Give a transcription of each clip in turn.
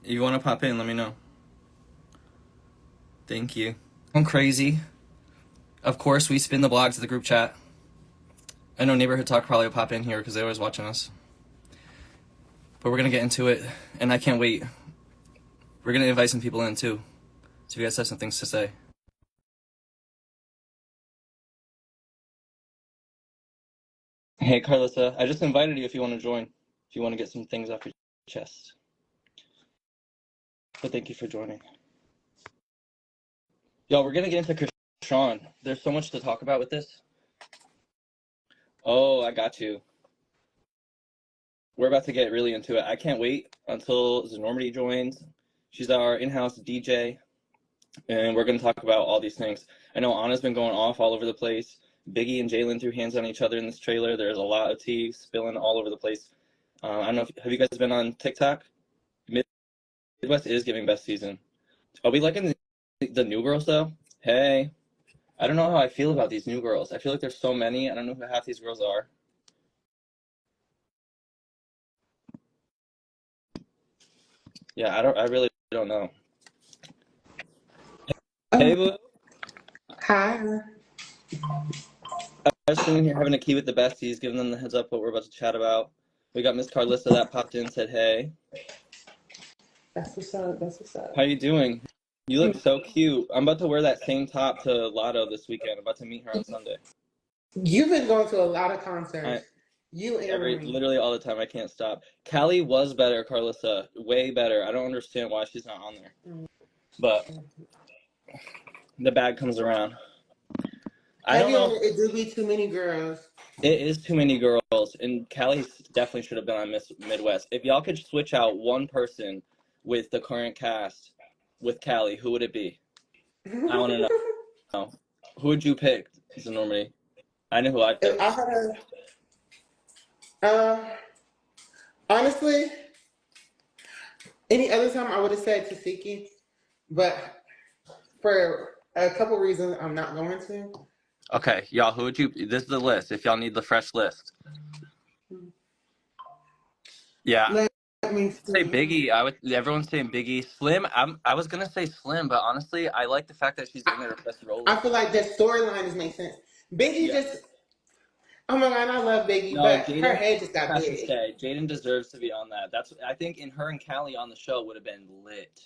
You want to pop in, let me know. Thank you. I'm crazy. Of course, we spin the blog to the group chat. I know Neighborhood Talk probably will pop in here because they're always watching us. But we're going to get into it, and I can't wait. We're going to invite some people in, too. So if you guys have some things to say. Hey, Carlissa, I just invited you if you want to join. If you want to get some things off your chest. But thank you for joining. Yo, we're going to get into Krishan. There's so much to talk about with this. Oh, I got you. We're about to get really into it. I can't wait until Normandy joins. She's our in-house DJ, and we're going to talk about all these things. I know Anna's been going off all over the place. Biggie and Jalen threw hands on each other in this trailer. There's a lot of tea spilling all over the place. I don't know, have you guys been on TikTok? Midwest is giving best season. Are we liking the new girls, though? Hey, I don't know how I feel about these new girls. I feel like there's so many. I don't know who half these girls are. Yeah, I really don't know. Hey, boo. Hi. I was sitting here having a key with the besties, giving them the heads up what we're about to chat about. We got Miss Carlissa that popped in, said hey. That's what's up. That's what's up. How you doing? You look so cute. I'm about to wear that same top to Lotto this weekend. I'm about to meet her on Sunday. You've been going to a lot of concerts. Literally all the time. I can't stop. Callie was better, Carlissa. Way better. I don't understand why she's not on there. But the bag comes around. I don't know. It do be too many girls. It is too many girls, and Callie definitely should have been on Miss Midwest. If y'all could switch out one person with the current cast with Callie, who would it be? I want to know. Who would you pick, Normandy? I know who I'd pick. Honestly, any other time I would have said Tasiki, but for a couple reasons, I'm not going to. Okay, y'all, who would you? This is the list. If y'all need the fresh list. Yeah. Let me say Biggie. Everyone's saying Biggie. Slim. I was gonna say Slim, but honestly, I like the fact that she's in her best role. I feel like that storyline just makes sense. Biggie just. Oh my God, I love Biggie, but Jaden her head just got big. Jaden deserves to be on that. I think in her and Callie on the show would have been lit.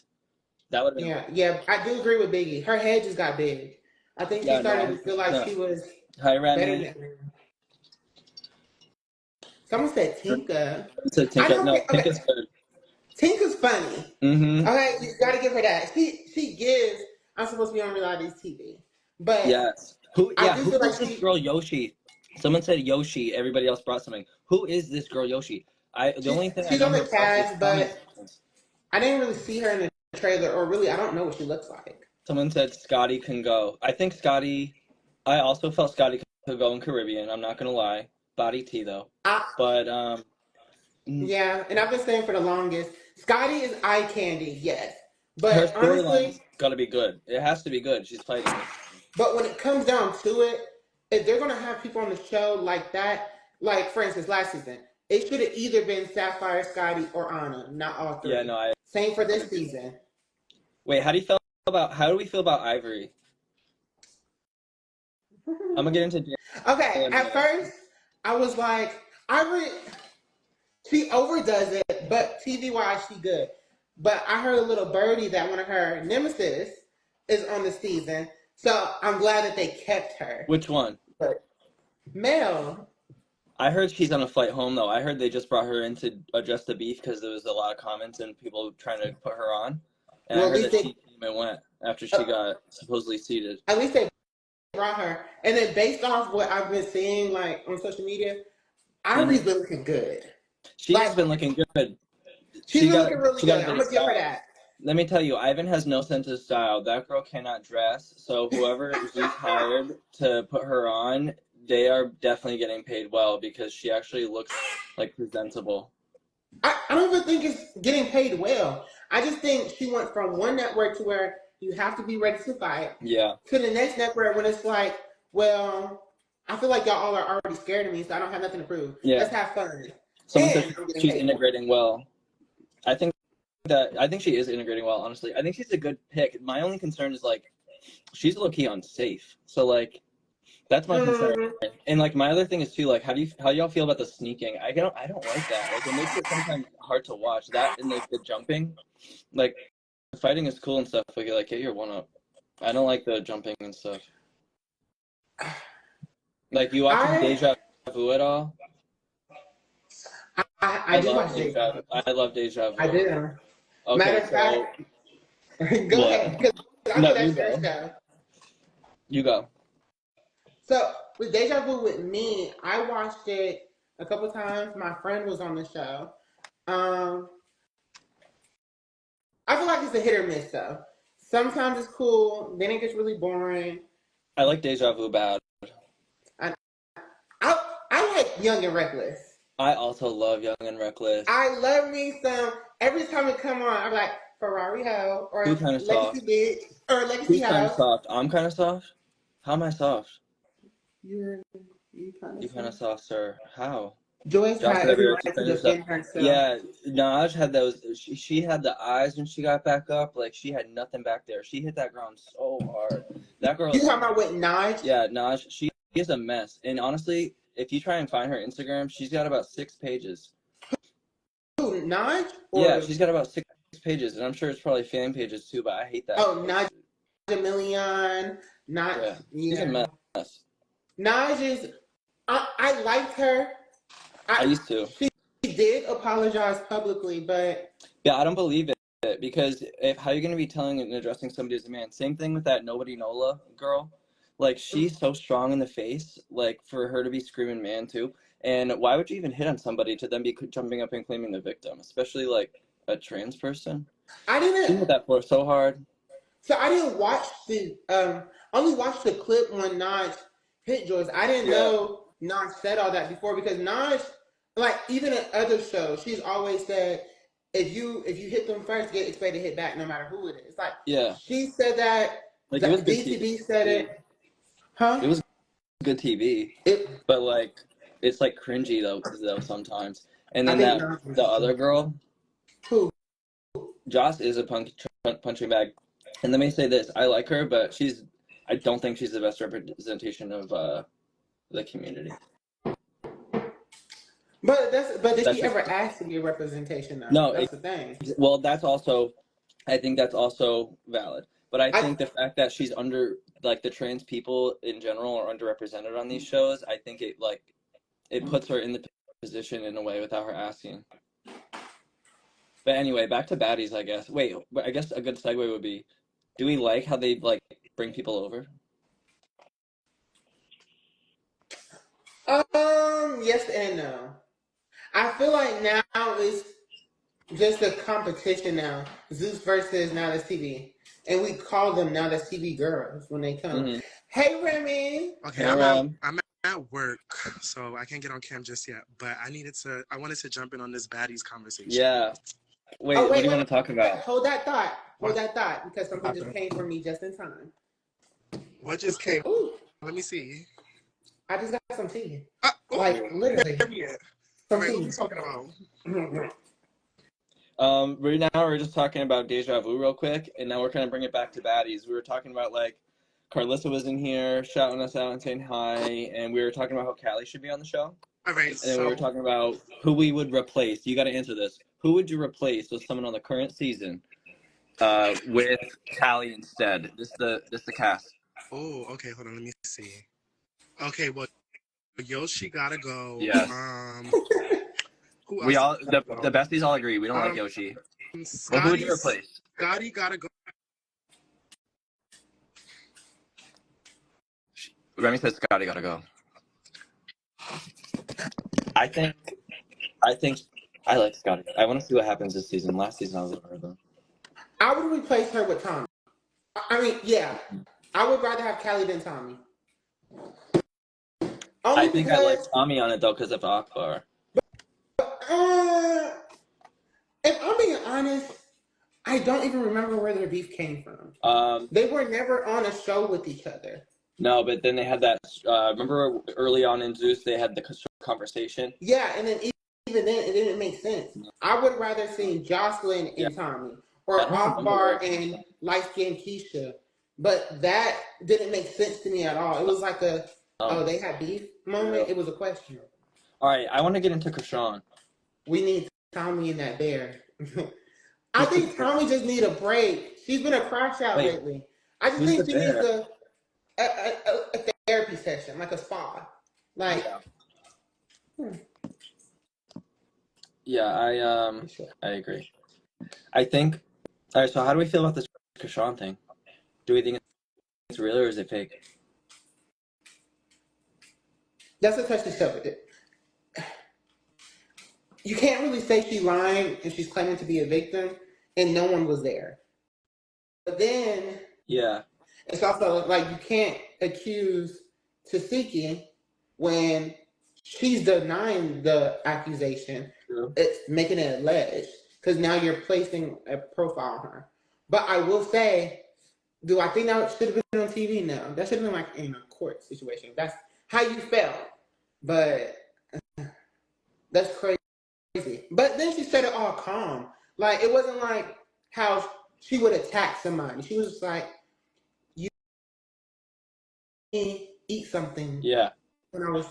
That would have been. Yeah. I do agree with Biggie. Her head just got big. I think she started to feel like she was better than her. Someone said Tinka. Tinka's good. Tinka's funny. Mm-hmm. Okay, you gotta give her that. She gives. I'm supposed to be on reality TV, but yes. Who is this girl Yoshi? Someone said Yoshi. Everybody else brought something. Who is this girl Yoshi? She's on the cast, but I didn't really see her in the trailer, or really, I don't know what she looks like. Someone said Scotty can go. I also felt Scotty could go in Caribbean. I'm not gonna lie. Baddie T though. Yeah, and I've been saying for the longest, Scotty is eye candy, yes. But her honestly, gotta be good. It has to be good. She's fighting. But when it comes down to it, if they're gonna have people on the show like that, like for instance, last season, it should have either been Sapphire, Scotty, or Anna, not all three. Yeah, no, Same for this season. Wait, how do we feel about Ivory? I'm gonna get into. Okay, at first I was like, Ivory, she overdoes it, but TV wise, she good. But I heard a little birdie that one of her nemesis is on the season, so I'm glad that they kept her. Which one? Mel. I heard she's on a flight home though. I heard they just brought her in to address the beef because there was a lot of comments and people trying to put her on. And I heard that she came and went after she got supposedly seated. At least they brought her. And then based off what I've been seeing like on social media, Ivory's been looking good. She's been looking good. She's been looking really good. I'm gonna give her that. Let me tell you, Ivan has no sense of style. That girl cannot dress. So whoever he's hired to put her on, they are definitely getting paid well because she actually looks like presentable. I don't even think it's getting paid well. I just think she went from one network to where you have to be ready to fight. Yeah. To the next network when it's like, well, I feel like y'all all are already scared of me, so I don't have nothing to prove. Yeah. Let's have fun. Someone said she's integrating well. I think that I think she is integrating well, honestly. I think she's a good pick. My only concern is like she's low key unsafe. So like that's my concern. And like my other thing is too, like how y'all feel about the sneaking? I don't like that. Like it makes it sometimes hard to watch. That and like the jumping. Like the fighting is cool and stuff, but you like get your one up. I don't like the jumping and stuff. Like you watching Deja Vu at all? I do watch Deja Vu. I love Deja Vu. I do. Okay, Matter of fact, go ahead. Because I know that's your show. You go. So with Deja Vu with me, I watched it a couple times. My friend was on the show. I feel like it's a hit or miss though. Sometimes it's cool, then it gets really boring. I like Deja Vu bad. I like Young and Reckless. I also love Young and Reckless. I love me some. Every time it come on, I'm like Ferrari Ho or Legacy soft? Bitch or Legacy Ho. Kind of soft. I'm kind of soft. How am I soft? You kind of soft, sir. How? Joyce had every right to defend herself. Yeah, Naj had those. She had the eyes when she got back up. Like she had nothing back there. She hit that ground so hard. That girl. You talking about with Naj? Yeah, Naj. She is a mess. And honestly, if you try and find her Instagram, she's got about 6 pages. Who, Naj? Yeah, she's got about 6 pages, and I'm sure it's probably fan pages too. But I hate that. Oh, Naj a million. Naj. Yeah. She's a mess. Naj is. I liked her. I used to. She did apologize publicly, but yeah, I don't believe it because how are you going to be telling and addressing somebody as a man? Same thing with that Nobody Nola girl. Like she's so strong in the face, like for her to be screaming man too. And why would you even hit on somebody to then be jumping up and claiming the victim, especially like a trans person? I didn't. She hit that floor so hard. So I didn't watch only watched the clip when Naj hit Joyce. I didn't know Naj said all that before because Naj. Like even in other shows, she's always said, if you hit them first, get expected to hit back no matter who it is. Like she said that. Like it was DTV said it. Huh? It was good TV. But like it's like cringy though sometimes. And then the other girl, who? Joss is a punching bag. And let me say this: I like her, but I don't think she's the best representation of the community. But did she ever ask to be a representation though? No, that's the thing. Well, I think that's also valid. But I think the fact that she's under, like the trans people in general are underrepresented on these shows, I think it puts her in the position in a way without her asking. But anyway, back to baddies, I guess. Wait, but I guess a good segue would be, do we like how they like bring people over? Yes and no. I feel like now it's just a competition now. Zeus versus Now That's TV. And we call them Now That's TV girls when they come. Mm-hmm. Hey, Remy. Okay, I'm at work, so I can't get on cam just yet. But I wanted to jump in on this baddies conversation. Yeah. Wait, what do you want to talk about? Hold that thought, because something just came for me just in time. What just came? Ooh. Let me see. I just got some tea. Like, literally. What are you talking about? Right now we're just talking about Deja Vu real quick, and now we're kind of bringing it back to baddies. We were talking about like Carlissa was in here shouting us out and saying hi, and we were talking about how Callie should be on the show. All right. And then we were talking about who we would replace. You got to answer this. Who would you replace with someone on the current season with Callie instead? This the cast. Oh, okay. Hold on. Let me see. Okay, well, Yoshi gotta go. Yes. Who we all the besties all agree. We don't like Yoshi. Well, who would you replace? Scotty gotta go. Remy says Scotty gotta go. I think I like Scotty. I want to see what happens this season. Last season I was over her though. I would replace her with Tommy. I mean, yeah. I would rather have Callie than Tommy. I think I like Tommy on it though because of Akbar. If I'm being honest, I don't even remember where their beef came from. They were never on a show with each other. No, but then they had that. Remember early on in Zeus, they had the conversation. Yeah, and then even then, it didn't make sense. I would rather seen Jocelyn Yeah. and Tommy, I or don't remember Akbar where. and light skinned Keisha. But that didn't make sense to me at all. It was like they had beef moment. It was a question. All right, I want to get into Krishan. We need Tommy and that bear. I Who's the think bear? Tommy just need a break. She's been a crash out Wait, lately. I just who's the think she needs bear? a therapy session, like a spa. Like, Yeah, I agree. I think. All right, so how do we feel about this Krishan thing? Do we think it's real or is it fake? that's a touchy subject. You can't really say she's lying and she's claiming to be a victim, and no one was there. But then Yeah. it's also like you can't accuse Tasiki when she's denying the accusation. True. It's making it alleged because now you're placing a profile on her. But I will say, do I think that should have been on TV? No, that should have been like in a court situation. That's how you felt. But that's crazy. But then she said it all calm. Like, it wasn't like how she would attack somebody. She was just like, you eat something. Yeah. When I was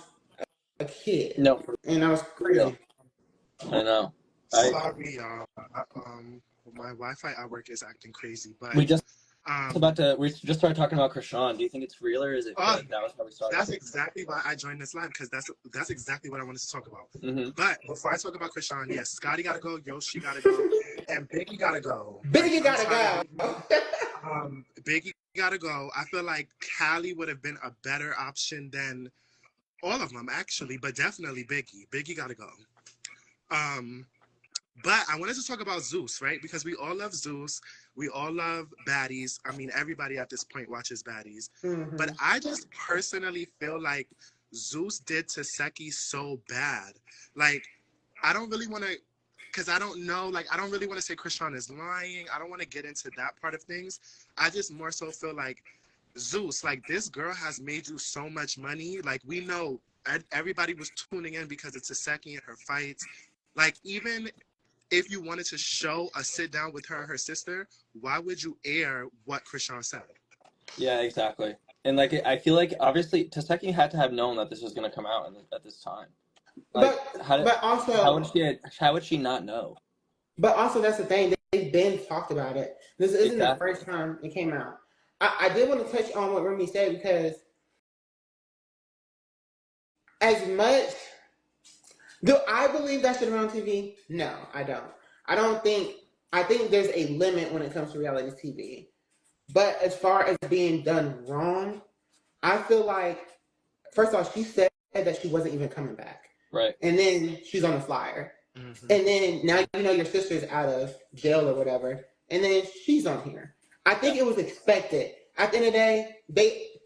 a kid. No. And I was crazy. I know. Sorry, y'all. My Wi-Fi at work is acting crazy, but we just started talking about Krishan. Do you think it's real or is it fake? That was how we started. That's exactly why I joined this live, because that's exactly what I wanted to talk about. Mm-hmm. But before I talk about Krishan, yes, Scotty gotta go, Yoshi gotta go, and Biggie gotta go. Biggie gotta go. Biggie gotta go. I feel like Callie would have been a better option than all of them, actually, but definitely Biggie. Biggie gotta go. But I wanted to talk about Zeus, right? Because we all love Zeus. We all love baddies. I mean, everybody at this point watches baddies. Mm-hmm. But I just personally feel like Zeus did Taseki so bad. Like, I don't really want to, because I don't know, like, I don't really want to say Krishan is lying. I don't want to get into that part of things. I just more so feel like, Zeus, like, this girl has made you so much money. Like, we know everybody was tuning in because it's Taseki and her fights. Like, even if you wanted to show a sit down with her and her sister, why would you air what Krishan said? Yeah, exactly. And like, I feel like obviously Taseki had to have known that this was going to come out at this time. Like, how would she not know? But also, that's the thing. They've been talked about it. This isn't the first time it came out. I did want to touch on what Remy said, because as much, do I believe that should be on TV? No, I don't. I think there's a limit when it comes to reality TV. But as far as being done wrong, I feel like, first of all, she said that she wasn't even coming back. Right. And then she's on the flyer. Mm-hmm. And then now you know your sister's out of jail or whatever. And then she's on here. I think it was expected. At the end of the day,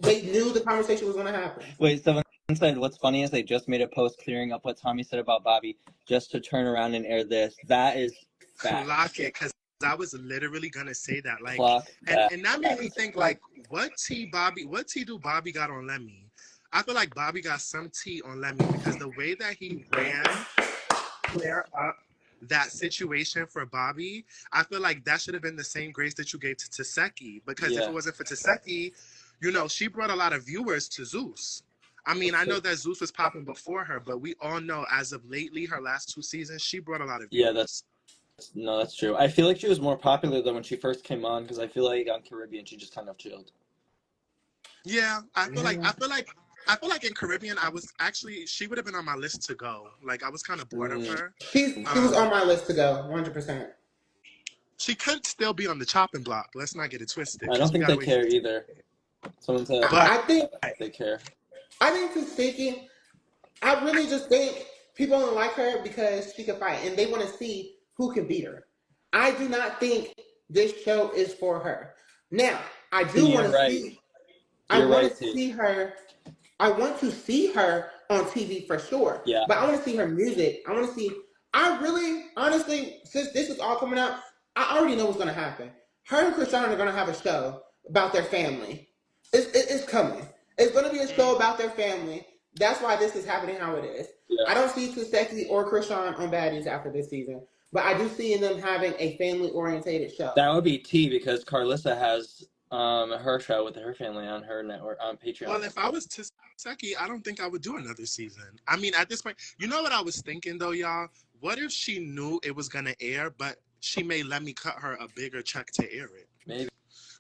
they knew the conversation was going to happen. Wait, someone said what's funny is they just made a post clearing up what Tommy said about Bobby just to turn around and air this. That is fact. Clock it, because I was literally gonna say that. Like, and that made me think, like, what tea do Bobby got on Lemmy? I feel like Bobby got some tea on Lemmy, because the way that he ran clear up that situation for Bobby, I feel like that should have been the same grace that you gave to Taseki. Because if it wasn't for Taseki, you know, she brought a lot of viewers to Zeus. I mean, I know that Zeus was popping before her, but we all know as of lately, her last 2 seasons, she brought a lot of viewers. Yeah, that's true. I feel like she was more popular than when she first came on, because I feel like on Caribbean she just kind of chilled. Yeah, I feel like in Caribbean she would have been on my list to go. Like, I was kind of bored of her. She was on my list to go, 100%. She could still be on the chopping block. Let's not get it twisted. I don't think they care either. Someone said I think they care. I think Taseki, I really just think people don't like her because she can fight, and they want to see who can beat her. I do not think this show is for her. Now, I do want to see. I want to see her. I want to see her on TV for sure. Yeah. But I want to see her music. I want to see. I really, honestly, since this is all coming out, I already know what's going to happen. Her and Krishan are going to have a show about their family. It's coming. It's going to be a show about their family. That's why this is happening how it is. Yeah. I don't see Too Sexy or Krishan on Baddies after this season, but I do see them having a family-orientated show. That would be T because Carlissa has her show with her family on her network on Patreon. Well, if I was Taseki, I don't think I would do another season. I mean, at this point, you know what I was thinking though, y'all? What if she knew it was gonna air, but she may let me cut her a bigger check to air it? Maybe.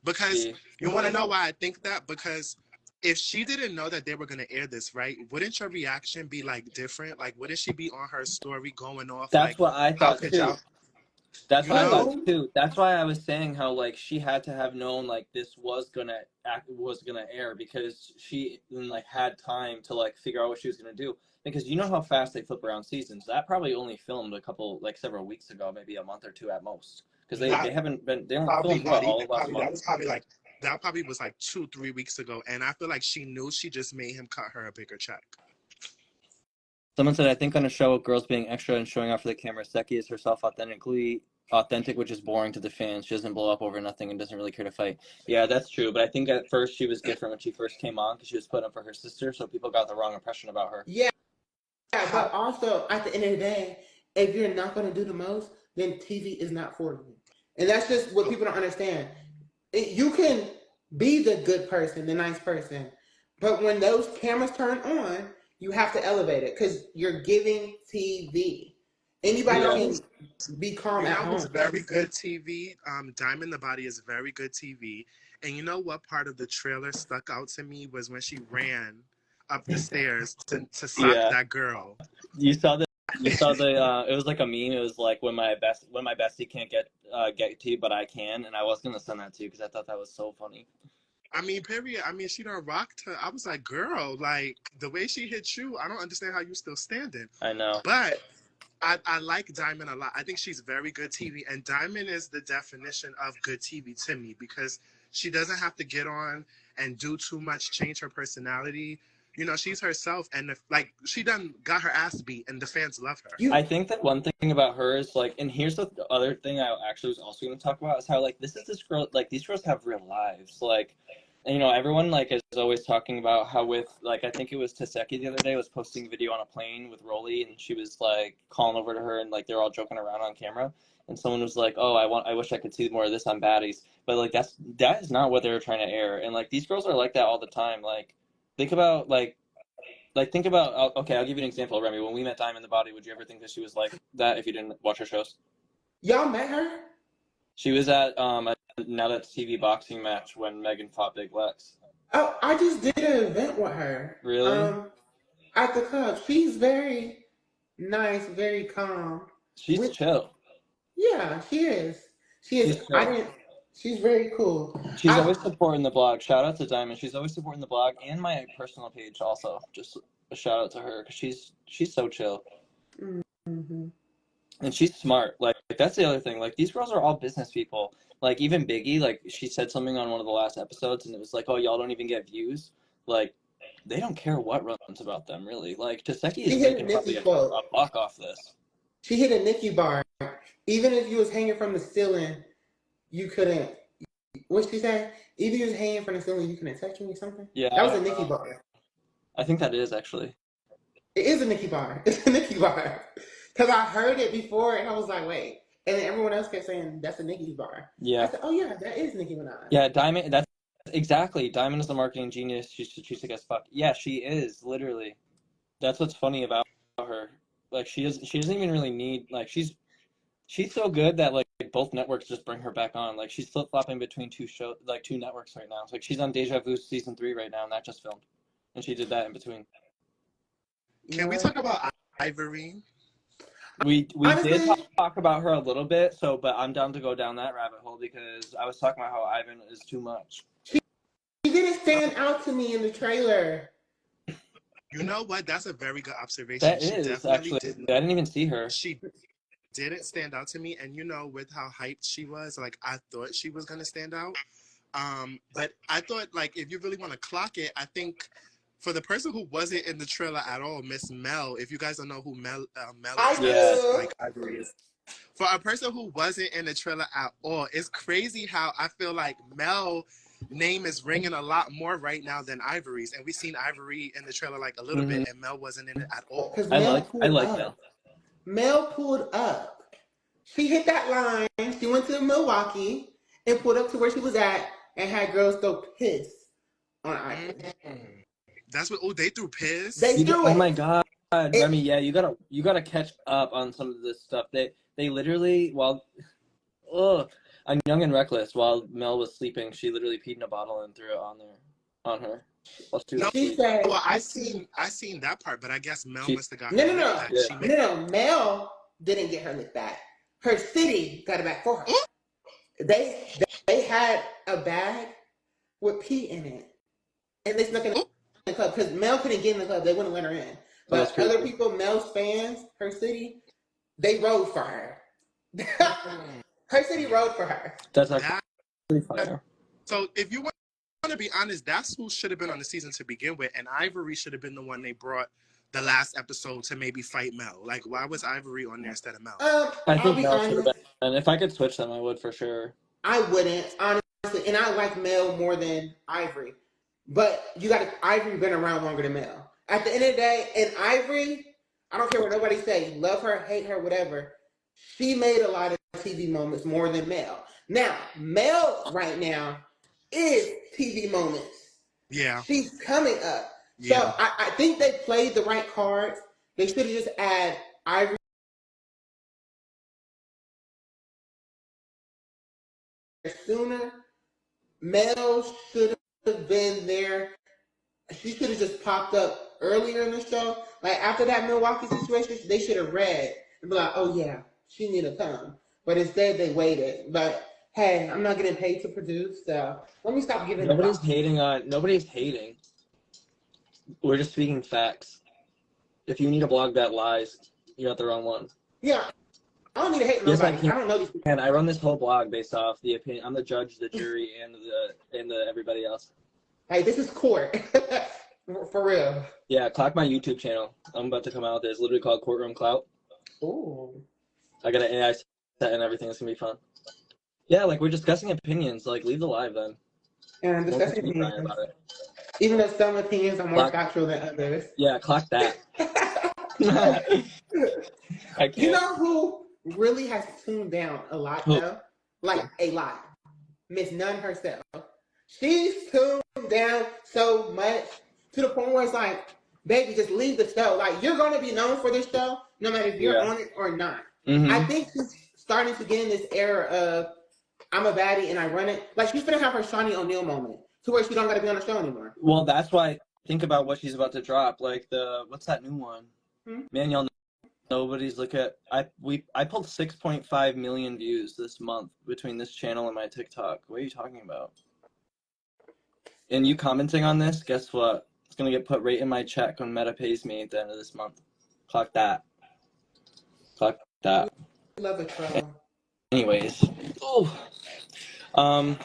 Because you want to know why I think that? Because if she didn't know that they were gonna air this, right? Wouldn't your reaction be like different? Like, wouldn't she be on her story going off? That's like, what I thought too. That's what I thought too. That's why I was saying how like she had to have known like this was gonna air because she like had time to like figure out what she was gonna do. Because you know how fast they flip around seasons. That probably only filmed several weeks ago, maybe a month or two at most. Because they haven't filmed all of last month. That probably was like 2-3 weeks ago, and I feel like she knew she just made him cut her a bigger check. Someone said, I think on a show of girls being extra and showing off for the camera, Seki is herself authentic, which is boring to the fans. She doesn't blow up over nothing and doesn't really care to fight. Yeah, that's true. But I think at first she was different when she first came on because she was put up for her sister, so people got the wrong impression about her. Yeah, but also at the end of the day, if you're not going to do the most, then TV is not for you. And that's just what people don't understand. You can be the good person, the nice person, but when those cameras turn on, you have to elevate it because you're giving TV. Anybody can be calm at home. It's very good TV. Diamond the Baddie is very good TV. And you know what part of the trailer stuck out to me was when she ran up the stairs to sock that girl. You saw the it was like a meme. It was like when my bestie can't get to you, but I can. And I was gonna send that to you because I thought that was so funny. I mean, period. I mean, she done rocked her. I was like, girl, like the way she hit you, I don't understand how you still standing. I know. But I like Diamond a lot. I think she's very good TV. And Diamond is the definition of good TV to me because she doesn't have to get on and do too much, change her personality. You know, she's herself. And she done got her ass beat and the fans love her. I think that one thing about her is like, and here's the other thing I actually was also going to talk about is how like this girl, like these girls have real lives. Like, and, you know, everyone like is always talking about how with like I think it was Taseki the other day was posting a video on a plane with Rolly and she was like calling over to her and like they're all joking around on camera and someone was like, oh, I wish I could see more of this on Baddies, but like that is not what they were trying to air. And like these girls are like that all the time. Like think about okay, I'll give you an example, Remy. When we met Diamond the Baddie, would you ever think that she was like that if you didn't watch her shows? Y'all met her? She was at Now That's TV boxing match when Megan fought Big Lex. Oh, I just did an event with her. Really? At the club. She's very nice, very calm. She's chill. Yeah, she is. She is. She's very cool. She's always supporting the blog. Shout out to Diamond. She's always supporting the blog and my personal page also. Just a shout out to her because she's so chill. Mm-hmm. And she's smart. Like that's the other thing. Like these girls are all business people. Like even Biggie, like she said something on one of the last episodes, and it was like, "Oh, y'all don't even get views." Like they don't care what runs about them, really. Like Taseki is making probably a buck off this. She hit a Nicki bar. Even if you was hanging from the ceiling, you couldn't. What'd she say? Even if you was hanging from the ceiling, you couldn't touch me or something. Yeah, that was a Nicki bar. I think that is actually. It is a Nicki bar. It's a Nicki bar. Because I heard it before and I was like, wait. And then everyone else kept saying, that's a Nicki bar. Yeah. I said, oh yeah, that is Nicki Minaj. Yeah, Diamond, that's exactly. Diamond is the marketing genius. She's sick as fuck. Yeah, she is, literally. That's what's funny about her. Like, she doesn't even really need, like, she's so good that, like, both networks just bring her back on. Like, she's flip-flopping between two networks right now. Like, she's on Deja Vu season 3 right now, and that just filmed. And she did that in between. Can we talk about Ivory? We did talk about her a little bit, but I'm down to go down that rabbit hole because I was talking about how Ivan is too much. She didn't stand out to me in the trailer. You know what? That's a very good observation. That is, actually. I didn't even see her. She didn't stand out to me, and you know, with how hyped she was, like, I thought she was going to stand out. But I thought, like, if you really want to clock it, I think for the person who wasn't in the trailer at all, Miss Mel, if you guys don't know who Mel is, like Ivory is. For a person who wasn't in the trailer at all, it's crazy how I feel like Mel name is ringing a lot more right now than Ivory's, and we seen Ivory in the trailer like a little bit, and Mel wasn't in it at all. I like Mel. Mel pulled up. She hit that line. She went to Milwaukee and pulled up to where she was at and had girls throw piss on Ivory. That's what. Oh, they threw piss. They threw it. Oh my God, Remy. Yeah, you gotta catch up on some of this stuff. They literally on Young and Reckless, while Mel was sleeping, she literally peed in a bottle and threw it on her. She said, "Well, I seen that part, but I guess Mel must have got no. Mel didn't get her lick back. Her city got it back for her. They had a bag with pee in it, and they snuck it in the club because Mel couldn't get in the club. They wouldn't let her in. But other people, Mel's fans, her city, they rode for her. Her city rode for her. That's actually fire. So if you want to be honest, that's who should have been on the season to begin with, and Ivory should have been the one they brought the last episode to maybe fight Mel. Like, why was Ivory on there instead of Mel? I think Mel should have been. And if I could switch them, I would for sure. I wouldn't, honestly. And I like Mel more than Ivory. But Ivory been around longer than Mel. At the end of the day, and Ivory, I don't care what nobody say, love her, hate her, whatever. She made a lot of TV moments more than Mel. Now, Mel right now is TV moments. Yeah. She's coming up. Yeah. So I think they played the right cards. They should have just added Ivory sooner. Mel should have been there. She should have just popped up earlier in the show. Like after that Milwaukee situation, they should have read and be like, "Oh yeah, she need to come." But instead, they waited. But hey, I'm not getting paid to produce, so let me stop giving. Nobody's hating. We're just speaking facts. If you need a blog that lies, you're at the wrong one. Yeah. I don't need to hate nobody. I don't know these people. And I run this whole blog based off the opinion. I'm the judge, the jury, and the everybody else. Hey, this is court. For real. Yeah, clock my YouTube channel. I'm about to come out. It's literally called Courtroom Clout. Ooh. I got an AI set and everything. It's gonna be fun. Yeah, like we're discussing opinions. Like leave the live then. And discussing opinions. About it. Even though some opinions are more factual than others. Yeah, clock that. I can't. You know who really has tuned down a lot though? Like a lot. Miss Nunn herself. She's tuned down so much to the point where it's like, baby, just leave the show. Like you're gonna be known for this show, no matter if you're on it or not. Mm-hmm. I think she's starting to get in this era of I'm a baddie and I run it. Like she's gonna have her Shawnee O'Neal moment to where she don't gotta be on the show anymore. Well, that's why I think about what she's about to drop. Like what's that new one? Man, y'all know nobody's look at. I pulled 6.5 million views this month between this channel and my TikTok. What are you talking about? And you commenting on this, guess what? It's gonna get put right in my check when Meta pays me at the end of this month. Clock that. Clock that. Love it, bro. Anyways, I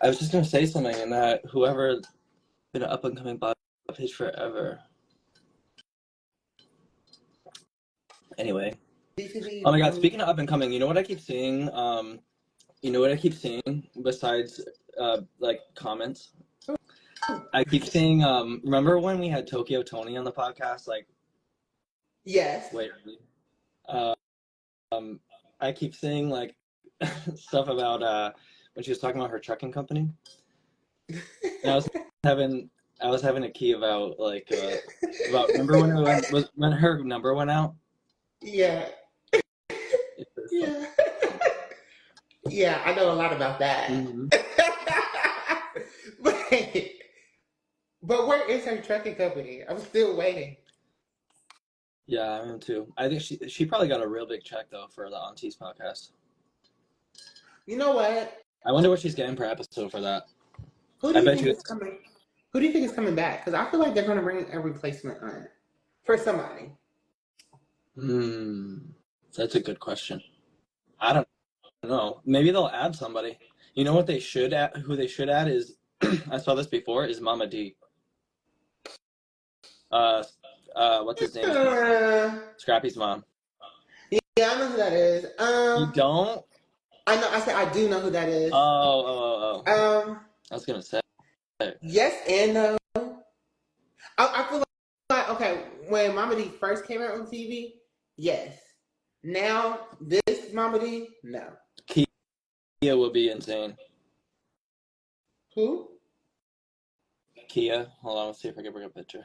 was just gonna say something, and that whoever been an up and coming bot page forever. Anyway, oh my God! Speaking of up and coming, you know what I keep seeing? Besides like comments? I keep seeing. Remember when we had Tokyo Tony on the podcast? Like, yes. Wait. I keep seeing like stuff about when she was talking about her trucking company. And I was having a key about like about remember when her number went out? Yeah. Yeah. Yeah, I know a lot about that. Mm-hmm. But where is her trucking company? I'm still waiting. Yeah, I am too. I think she probably got a real big check though for the Aunties podcast. You know what? I wonder what she's getting per episode for that. Who do you think is coming back? Because I feel like they're going to bring a replacement on for somebody. That's a good question. I don't know. Maybe they'll add somebody. You know what they should add? Who they should add is I saw this before. Is Mama D. What's his name? Scrappy's mom. Yeah, I know who that is. You don't? I know. I said I do know who that is. Oh. I was gonna say. Yes and no. I feel like, okay, when Mama D first came out on TV, yes. Now, this Mama D, no. Kia would be insane. Who? Kia. Hold on, let's see if I can bring a picture.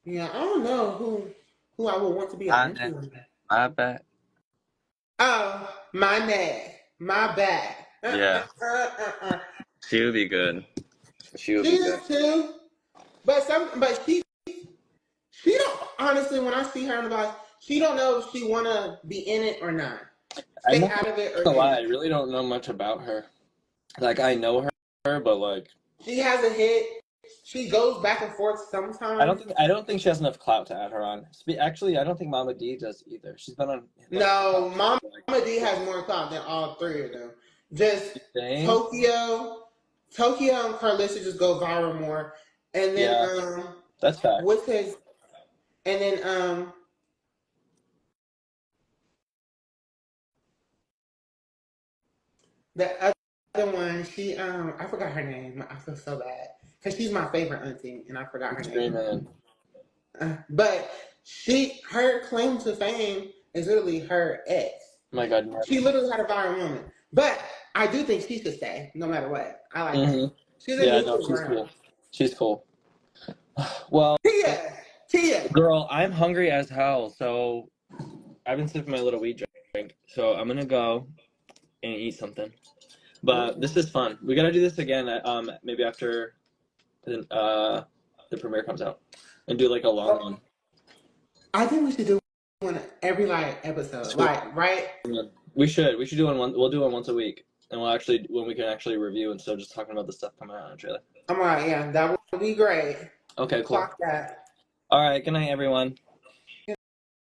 Yeah, I don't know who I would want to be an influencer. I bet. Oh, my bad. My bad. Yeah. She would be good. She would be good. Is too. But she don't, honestly, when I see her in the box, she don't know if she wanna be in it or not. Stay out of it or not. I really don't know much about her. Like, I know her, but like, she has a hit. She goes back and forth sometimes. I don't think she has enough clout to add her on. Actually, I don't think Mama D does either. She's been on. No, Mama D has more clout than all three of them. Just Tokyo and Carlissa just go viral more, and then that's fact. What's his? And then the other one, she I forgot her name. I feel so bad because she's my favorite auntie, and I forgot her name. But her claim to fame is literally her ex. Oh my God, she literally had a viral moment. But I do think she should stay, no matter what. I like her. She's cool. She's cool. Well, Tia, girl, I'm hungry as hell, so I've been sipping my little weed drink. So I'm gonna go and eat something. But this is fun. We gotta do this again. Maybe after the premiere comes out, and do like a long one. I think we should do one every episode, right? We should do one. We'll do one once a week, and when we can actually review instead of just talking about the stuff coming out in the trailer. Yeah, that would be great. Okay, cool. Clock that. All right, good night, everyone.